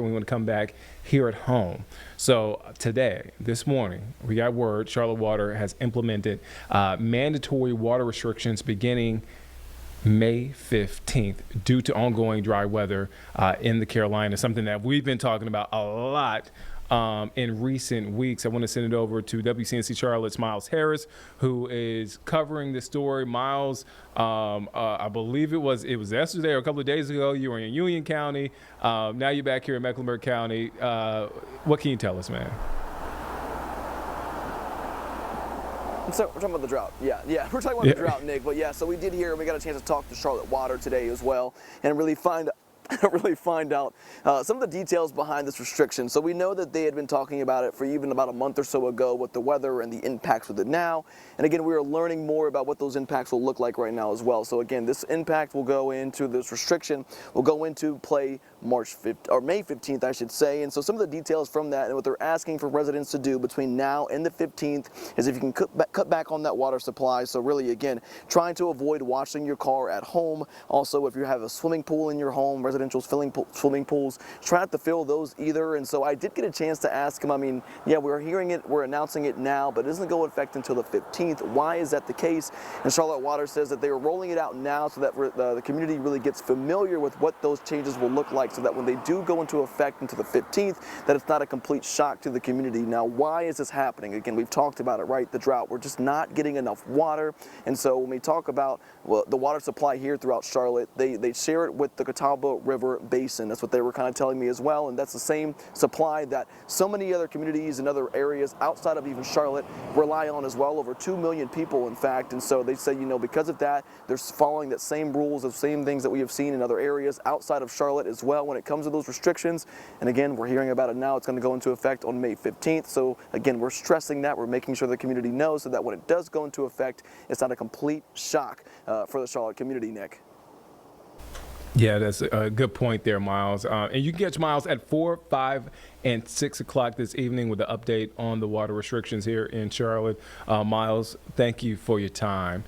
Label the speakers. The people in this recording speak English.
Speaker 1: We want to come back here at home. So today, this morning, we got word Charlotte Water has implemented mandatory water restrictions beginning May 15th due to ongoing dry weather in the Carolinas, something that we've been talking about a lot in recent weeks. I want to send it over to WCNC Charlotte's Myles Harris, who is covering the story. Myles, I believe it was yesterday or a couple of days ago, you were in Union County. Now you're back here in Mecklenburg County. What can you tell us, man?
Speaker 2: So we're talking about the drought. Yeah, we're talking about the drought, Nick. But yeah, so we got a chance to talk to Charlotte Water today as well, and really find out some of the details behind this restriction. So we know that they had been talking about it for even about a month or so ago with the weather and the impacts with it now. And again, we are learning more about what those impacts will look like right now as well. So again, this impact will go into this restriction will go into play May 15th, I should say. And so some of the details from that and what they're asking for residents to do between now and the 15th is if you can cut back on that water supply. So really, again, trying to avoid washing your car at home. Also, if you have a swimming pool in your home, residential swimming pools, try not to fill those either. And so I did get a chance to ask him, I mean, yeah, we're hearing it, we're announcing it now, but it doesn't go into effect until the 15th. Why is that the case? And Charlotte Water says that they are rolling it out now so that the community really gets familiar with what those changes will look like, so that when they do go into effect until the 15th, that it's not a complete shock to the community. Now, why is this happening? Again, we've talked about it, right? The drought. We're just not getting enough water. And so when we talk about the water supply here throughout Charlotte, they share it with the Catawba River Basin. That's what they were kind of telling me as well. And that's the same supply that so many other communities and other areas outside of even Charlotte rely on as well. Over 2 million people, in fact. And so they say, you know, because of that, they're following that same rules, the same things that we have seen in other areas outside of Charlotte as well when it comes to those restrictions. And again, we're hearing about it now. It's going to go into effect on May 15th. So again, we're stressing that. We're making sure the community knows so that when it does go into effect, it's not a complete shock for the Charlotte community, Nick.
Speaker 1: Yeah, that's a good point there, Myles. And you can catch Myles at 4, 5, and 6 o'clock this evening with the update on the water restrictions here in Charlotte. Myles, thank you for your time.